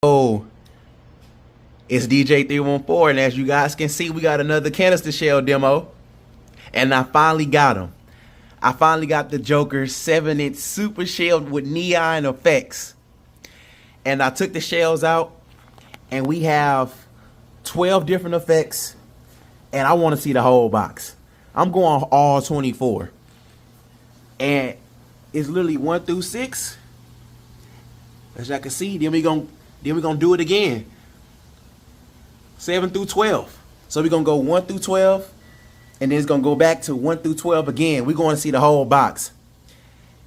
Oh, it's DJ314, and as you guys can see, we got another canister shell demo, and I finally got them. I finally got the Joker 7-inch super shell with neon effects, and I took the shells out, and we have 12 different effects, and I want to see the whole box. I'm going all 24, and it's literally 1 through 6, as y'all can see. Then we gonna do it again, 7 through 12. So we're gonna go 1 through 12, and then it's gonna go back to 1 through 12 again. We're going to see the whole box.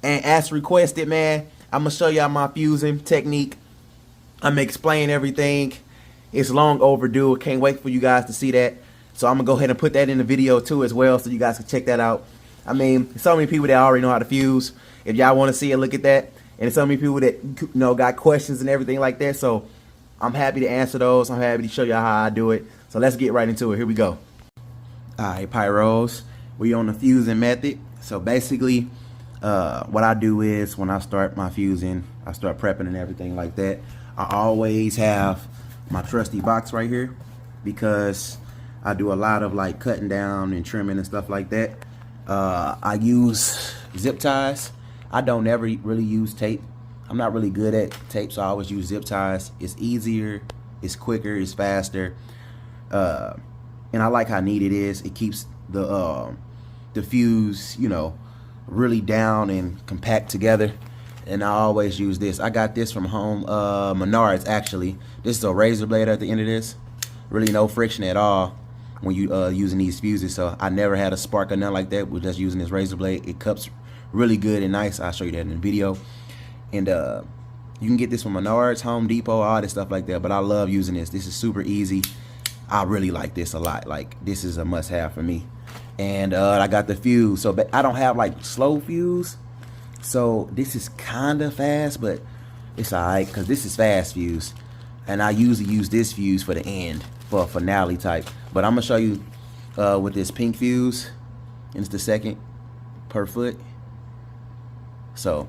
And as requested, man, I'm gonna show y'all my fusing technique. I'm gonna explain everything. It's long overdue. I can't wait for you guys to see that. So I'm gonna go ahead and put that in the video too as well, so you guys can check that out. I mean, so many people that already know how to fuse. If y'all want to see it, look at that. And so many people that got questions and everything like that. So I'm happy to answer those. I'm happy to show y'all how I do it. So let's get right into it. Here we go. Alright, pyros, we on the fusing method. So basically, what I do is when I start my fusing, I start prepping and everything like that. I always have my trusty box right here, because I do a lot of like cutting down and trimming and stuff like that. I use zip ties. I don't ever really use tape. I'm not really good at tape, so I always use zip ties. It's easier, it's quicker, it's faster, and I like how neat it is. It keeps the fuse, really down and compact together. And I always use this. I got this from home, Menards actually. This is a razor blade at the end of this. Really no friction at all when you using these fuses. So I never had a spark or nothing like that with just using this razor blade. It cups really good and nice. I'll show you that in the video. And you can get this from Menards, Home Depot, all this stuff like that. But I love using this. This is super easy. I really like this a lot. Like, this is a must-have for me. And I got the fuse. So I don't have like slow fuse. So this is kind of fast, but it's alright because this is fast fuse. And I usually use this fuse for the end, for a finale type. But I'm gonna show you with this pink fuse, and it's the second per foot. So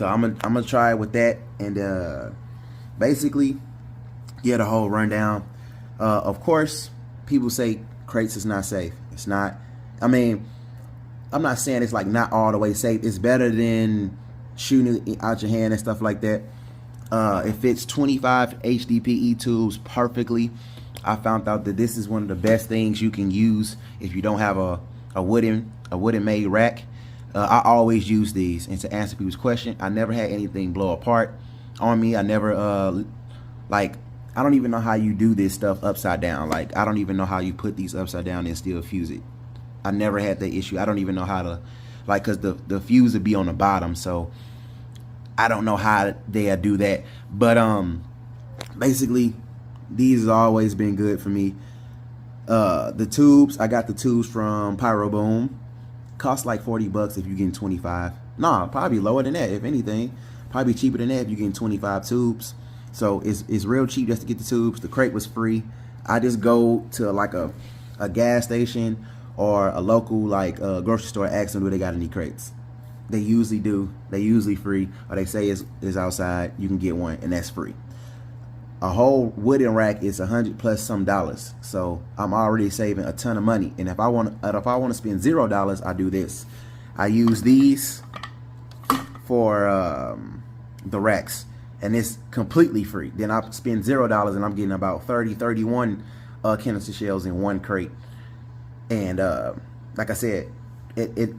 I'm gonna try it with that, and basically, yeah, the whole rundown. Of course, people say crates is not safe. It's not. I mean, I'm not saying it's like not all the way safe. It's better than shooting it out your hand and stuff like that. It fits 25 HDPE tubes perfectly. I found out that this is one of the best things you can use if you don't have a wooden made rack. I always use these. And to answer people's question, I never had anything blow apart on me. I never like, I don't even know how you do this stuff upside down. Like, I don't even know how you put these upside down and still fuse it. I never had that issue. I don't even know how to, like, because the fuse would be on the bottom, so I don't know how they do that. But basically, these have always been good for me. The tubes, I got the tubes from Pyro Boom. Cost like 40 bucks if you're getting 25. Nah, probably lower than that, if anything. Probably cheaper than that if you're getting 25 tubes. So it's real cheap just to get the tubes. The crate was free. I just go to like a gas station or a local like grocery store, ask them do they got any crates. They usually do. They usually free, or they say it's outside. You can get one, and that's free. A whole wooden rack is $100+ some dollars, so I'm already saving a ton of money. And if I want to spend $0, I do this. I use these for the racks, and it's completely free. Then I spend $0, and I'm getting about 31 canister shells in one crate. And like I said,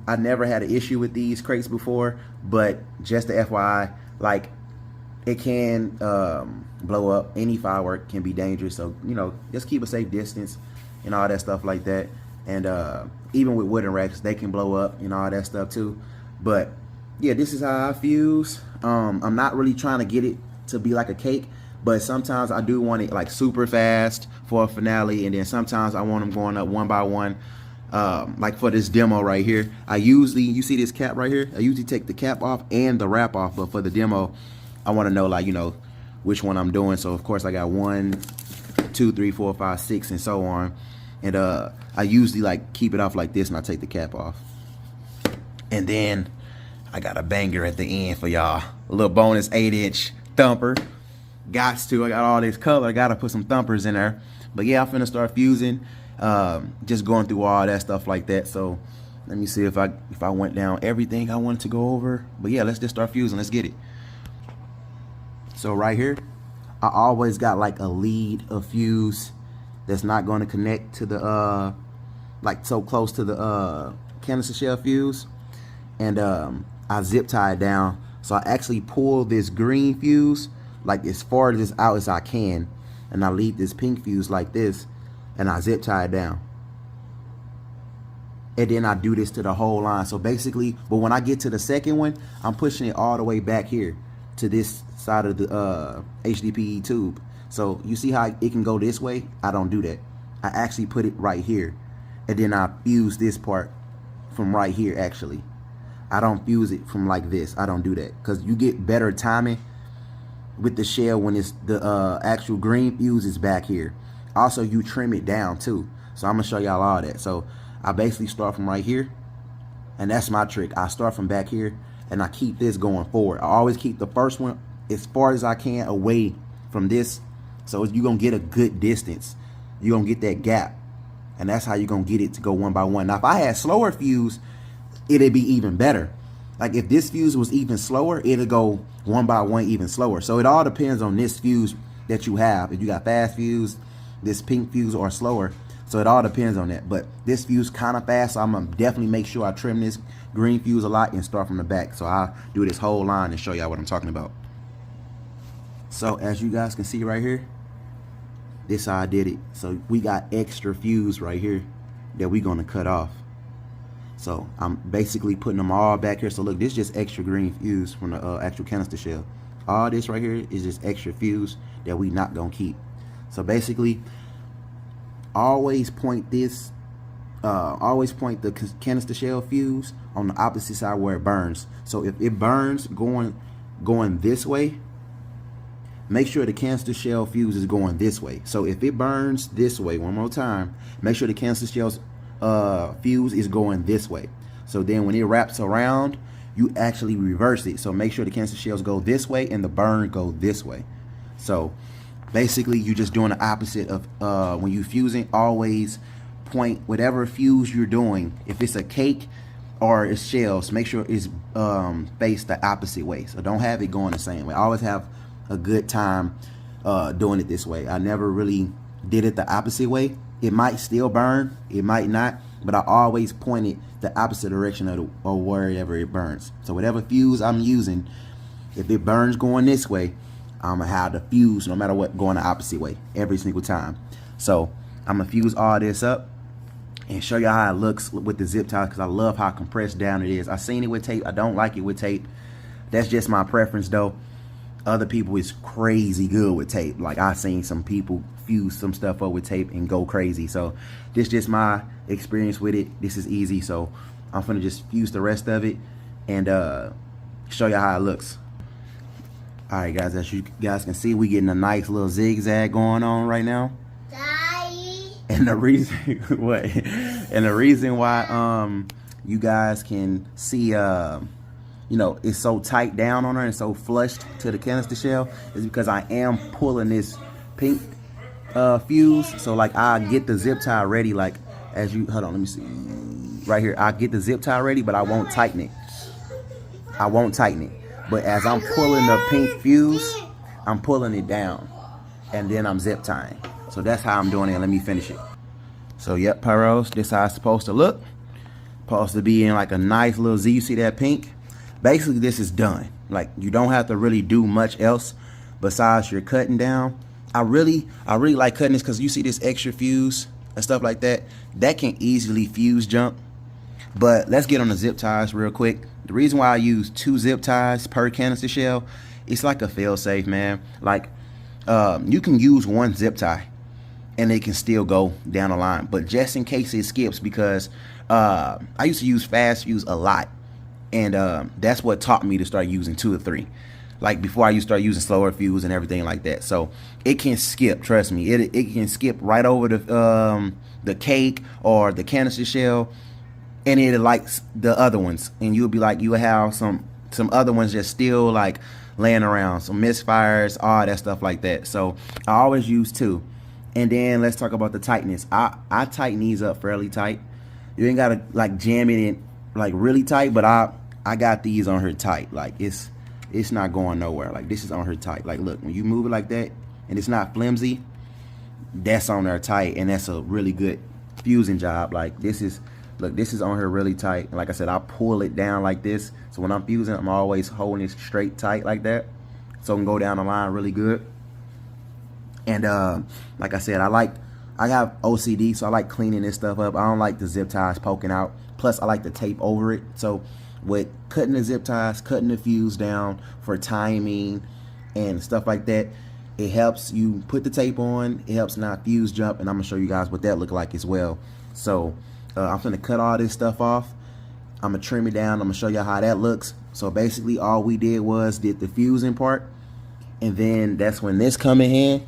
I never had an issue with these crates before, but just the FYI, like, it can blow up. Any firework can be dangerous, so just keep a safe distance and all that stuff like that. And even with wooden racks, they can blow up and all that stuff too. But yeah, this is how I fuse. I'm not really trying to get it to be like a cake, but sometimes I do want it like super fast for a finale, and then sometimes I want them going up one by one. Like for this demo right here, you see this cap right here? I usually take the cap off and the wrap off, but for the demo, I want to know, like, which one I'm doing. So of course I got 1, 2, 3, 4, 5, 6, and so on. And I usually like keep it off like this, and I take the cap off. And then I got a banger at the end for y'all. A little bonus 8-inch thumper. Gots to. I got all this color. I gotta put some thumpers in there. But yeah, I'm finna start fusing. Just going through all that stuff like that. So let me see if I went down everything I wanted to go over. But yeah, let's just start fusing. Let's get it. So right here, I always got like a lead of fuse that's not going to connect to the like so close to the canister shell fuse, and I zip tie it down. So I actually pull this green fuse like as far as out as I can, and I leave this pink fuse like this, and I zip tie it down. And then I do this to the whole line. So basically, but when I get to the second one, I'm pushing it all the way back here to this side of the HDPE tube. So you see how it can go this way? I don't do that. I actually put it right here, and then I fuse this part from right here. Actually, I don't fuse it from like this. I don't do that, because you get better timing with the shell when it's the actual green fuse is back here. Also, you trim it down too. So I'm gonna show y'all all that. So I basically start from right here, and that's my trick. I start from back here, and I keep this going forward. I always keep the first one as far as I can away from this, so you're gonna get a good distance. You're gonna get that gap, and that's how you're gonna get it to go one by one. Now if I had slower fuse, it'd be even better. Like if this fuse was even slower, it'll go one by one even slower. So it all depends on this fuse that you have. If you got fast fuse, this pink fuse, or slower. So it all depends on that. But this fuse kind of fast, so I'm gonna definitely make sure I trim this green fuse a lot and start from the back. So I'll do this whole line and show y'all what I'm talking about. So as you guys can see right here, this how I did it. So we got extra fuse right here that we're gonna cut off. So I'm basically putting them all back here. So look, this is just extra green fuse from the actual canister shell. All this right here is just extra fuse that we not gonna keep. So basically, always point this, always point the canister shell fuse on the opposite side where it burns. So if it burns going this way, make sure the canister shell fuse is going this way. So if it burns this way, one more time, make sure the canister shell's fuse is going this way. So then when it wraps around, you actually reverse it. So make sure the canister shells go this way and the burn go this way. So basically you just doing the opposite of when you fusing. Always point whatever fuse you're doing. If it's a cake or it's shells, make sure it's faced the opposite way. So don't have it going the same way. I always have a good time doing it this way. I never really did it the opposite way. It might still burn, it might not, but I always point it the opposite direction of or wherever it burns. So whatever fuse I'm using, if it burns going this way, I'm gonna have the fuse no matter what going the opposite way every single time. So I'm gonna fuse all this up and show you how it looks with the zip tie, because I love how compressed down it is. I seen it with tape. I don't like it with tape. That's just my preference though. Other people is crazy good with tape. Like I seen some people fuse some stuff up with tape and go crazy. So this is just my experience with it. This is easy. So I'm gonna just fuse the rest of it and show you how it looks. All right, guys, as you guys can see, we getting a nice little zigzag going on right now. Daddy. And the reason what? And the reason why you guys can see you know, it's so tight down on her and so flushed to the canister shell is because I am pulling this pink fuse. So like I get the zip tie ready, like as you hold on, let me see right here. I get the zip tie ready, but I won't tighten it. I won't tighten it. But as I'm pulling the pink fuse, I'm pulling it down and then I'm zip tying. So that's how I'm doing it. Let me finish it. So yep, Pyros, this is how it's supposed to look. Supposed to be in like a nice little Z. You see that pink? Basically, this is done. Like you don't have to really do much else besides your cutting down. I really like cutting this because you see this extra fuse and stuff like that. That can easily fuse jump. But let's get on the zip ties real quick. The reason why I use 2 zip ties per canister shell, it's like a fail safe, man. Like you can use 1 zip tie and it can still go down the line. But just in case it skips, because I used to use fast fuse a lot. And that's what taught me to start using 2 or 3. Like before I used to start using slower fuse and everything like that. So it can skip, trust me. It can skip right over the cake or the canister shell, and it likes the other ones. And you'll be like, you'll have some other ones just still like laying around, some misfires, all that stuff like that. So I always use 2. And then let's talk about the tightness. I tighten these up fairly tight. You ain't gotta like jam it in like really tight, but I got these on her tight. Like it's not going nowhere. Like this is on her tight. Like look, when you move it like that and it's not flimsy, that's on there tight, and that's a really good fusing job. Like this is, look, this is on her really tight. And like I said, I pull it down like this. So when I'm fusing, I'm always holding it straight tight like that, so it can go down the line really good. And like I said, I have OCD, so I like cleaning this stuff up. I don't like the zip ties poking out. Plus, I like the tape over it. So with cutting the zip ties, cutting the fuse down for timing and stuff like that, it helps you put the tape on. It helps not fuse jump, and I'm gonna show you guys what that look like as well. So I'm gonna cut all this stuff off. I'm gonna trim it down. I'm gonna show you how that looks. So basically, all we did was did the fusing part, and then that's when this come in hand,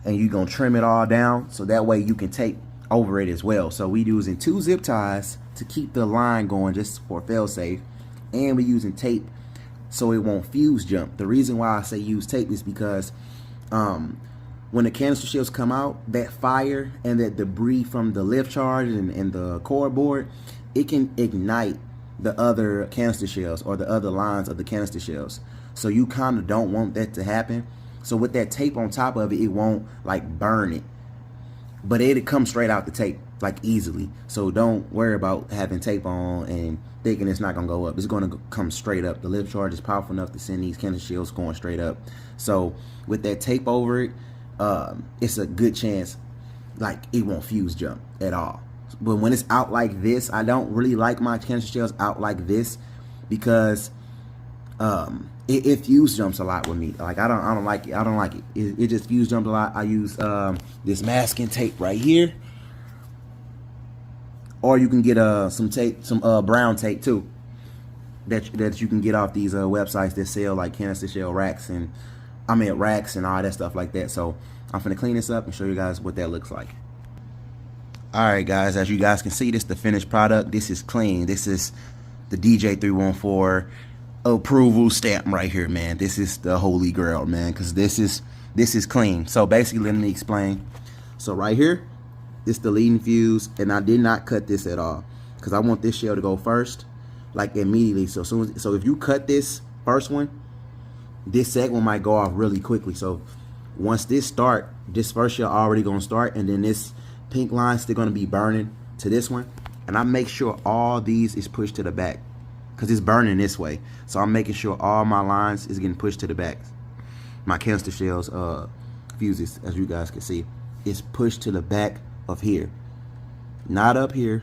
and you're gonna trim it all down so that way you can tape over it as well. So we using 2 zip ties to keep the line going just for fail safe, and we're using tape so it won't fuse jump. The reason why I say use tape is because when the canister shells come out, that fire and that debris from the lift charge and the cord board, it can ignite the other canister shells or the other lines of the canister shells. So you kind of don't want that to happen. So with that tape on top of it, it won't like burn it, but it'll come straight out the tape like easily. So don't worry about having tape on and thinking it's not gonna go up. It's gonna come straight up. The lift charge is powerful enough to send these canister shells going straight up. So with that tape over it, it's a good chance like it won't fuse jump at all. But when it's out like this, I don't really like my canister shells out like this because it fuse jumps a lot with me. Like I don't like it. I don't like it. It just fuse jumps a lot. I use this masking tape right here, or you can get some tape, some brown tape too, that you can get off these websites that sell like canister shell racks and racks and all that stuff like that. So I'm gonna clean this up and show you guys what that looks like. All right, guys, as you guys can see, this is the finished product. This is clean. This is the DJ314 approval stamp right here, man. This is the holy grail, man, because this is clean. So basically, let me explain. So right here, this is the leading fuse, and I did not cut this at all because I want this shell to go first, like immediately. So so if you cut this first one, this second one might go off really quickly. So once this first shell already gonna start, and then this pink line still gonna be burning to this one, and I make sure all these is pushed to the back because it's burning this way. So I'm making sure all my lines is getting pushed to the back. My canister shells fuses, as you guys can see, is pushed to the back of here, not up here,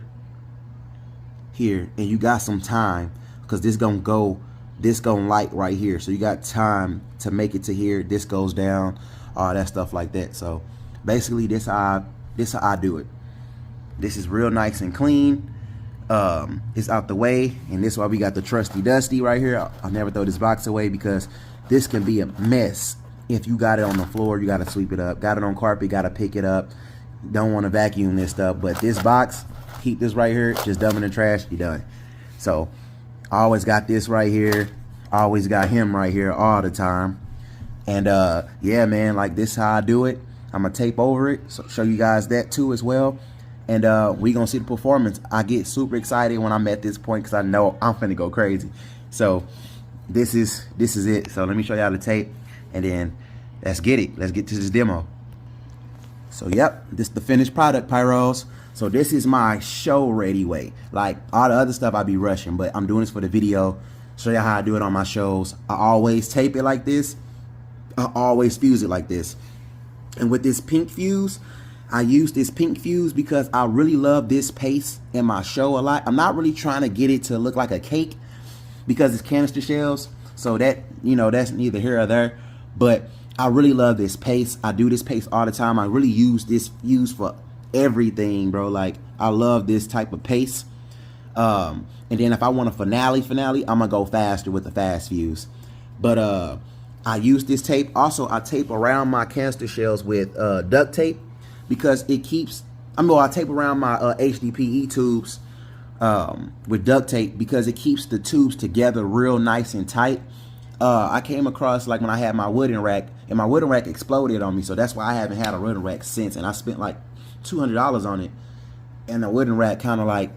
here. And you got some time because this gonna light right here, so you got time to make it to here. This goes down, all that stuff like that. So basically, this how I do it. This is real nice and clean. It's out the way, and this is why we got the trusty dusty right here. I'll never throw this box away because this can be a mess. If you got it on the floor, you got to sweep it up. Got it on carpet, got to pick it up. Don't want to vacuum this stuff, but this box, keep this right here, just dump it in the trash, you done. So I always got this right here. I always got him right here all the time. And yeah, man, like this is how I do it. I'm gonna tape over it, so show you guys that too as well. And we gonna see the performance. I get super excited when I'm at this point because I know I'm finna go crazy. So this is it. So let me show y'all the tape, and then let's get it. Let's get to this demo. So yep, this is the finished product, Pyros. So this is my show ready way. Like all the other stuff I be rushing, but I'm doing this for the video. Show you how I do it on my shows. I always tape it like this. I always fuse it like this. And with this pink fuse, I use this pink fuse because I really love this paste in my show a lot. I'm not really trying to get it to look like a cake because it's canister shells. So that, you know, that's neither here or there. But I really love this paste. I do this paste all the time. I really use this fuse for everything, bro. Like I love this type of paste. And then if I want a finale, I'm gonna go faster with the fast fuse. But I use this tape. Also, I tape around my canister shells with duct tape because it keeps, I tape around my HDPE tubes with duct tape because it keeps the tubes together real nice and tight. I came across, like, when I had my wooden rack, and my wooden rack exploded on me, so that's why I haven't had a wooden rack since, and I spent like $200 on it, and the wooden rack kind of like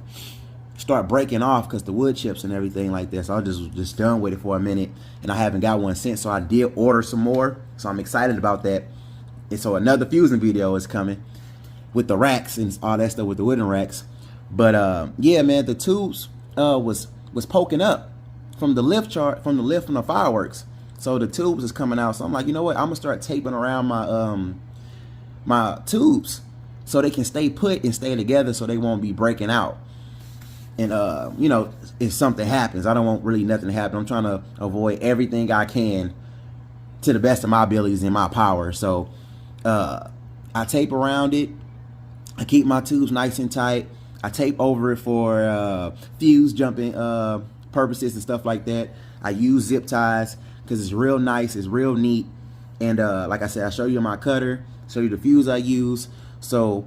start breaking off because the wood chips and everything like this. So I was just done with it for a minute, and I haven't got one since, so I did order some more, so I'm excited about that. And so another fusing video is coming with the racks and all that stuff with the wooden racks. But yeah, man, the tubes was poking up from the lift from the fireworks. So the tubes is coming out. So I'm like, you know what? I'm gonna start taping around my my tubes so they can stay put and stay together, so they won't be breaking out. And you know, if something happens, I don't want really nothing to happen. I'm trying to avoid everything I can to the best of my abilities and my power. So I tape around it. I keep my tubes nice and tight. I tape over it for fuse jumping purposes and stuff like that. I use zip ties because it's real nice, it's real neat. And like I said, I show you my cutter, show you the fuse I use. So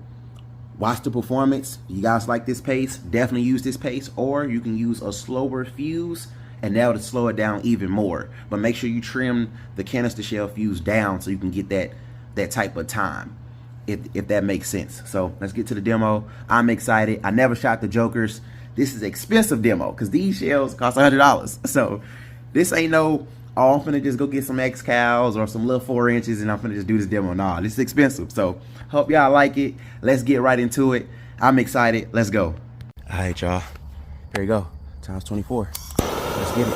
watch the performance. You guys like this pace, definitely use this pace, or you can use a slower fuse and that'll slow it down even more. But make sure you trim the canister shell fuse down so you can get that type of time, if that makes sense. So let's get to the demo. I'm excited. I never shot the Jokers. This is expensive demo because these shells cost $100. So this ain't no, oh, I'm finna just go get some X cows or some little 4 inches and I'm finna just do this demo. Nah, this is expensive. So hope y'all like it. Let's get right into it. I'm excited. Let's go. All right, y'all. Here we go. Times 24. Let's get it.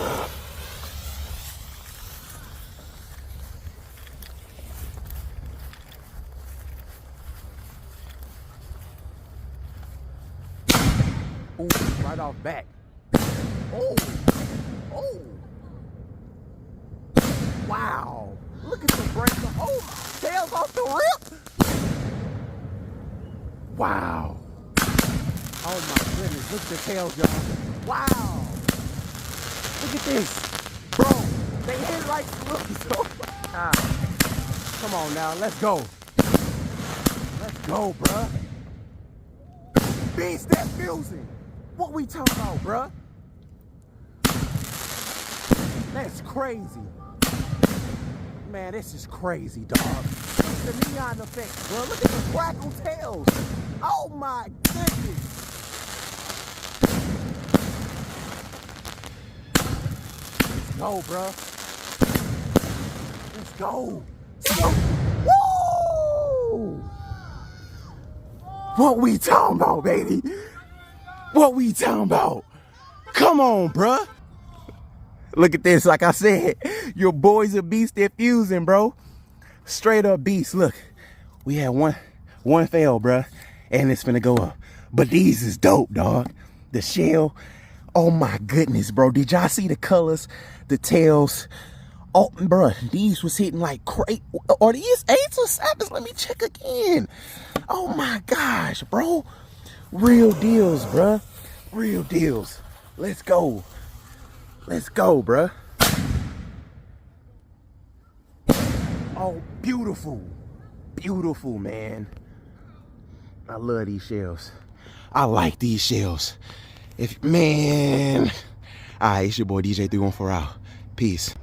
Ooh, right off back. Oh, oh. Wow. Look at the breaker. Oh, my tail's off the rip. Wow. Oh my goodness. Look at the tails, y'all. Wow. Look at this. Bro, they hit like, look. Oh my God. Come on now, let's go. Let's go, bruh. Beast that fusing. What we talking about, bruh? That's crazy. Man, this is crazy, dog. The neon effect, bro. Look at the crackle tails. Oh my goodness. Let's go, bro. Let's go. Woo! What we talking about, baby? What we talking about? Come on, bruh. Look at this. Like I said, your boy's a beast at fusing, bro. Straight up beast. Look, we had one fail, bruh, and it's finna go up. But these is dope, dog. The shell. Oh my goodness, bro. Did y'all see the colors, the tails? Oh, bruh, these was hitting like crazy. Are these 8s or 7s? Let me check again. Oh my gosh, bro. Real deals, bruh. Real deals. Let's go. Let's go, bruh. Oh, beautiful. Beautiful, man. I love these shells. I like these shells. Man. All right, it's your boy DJ 314 out. Peace.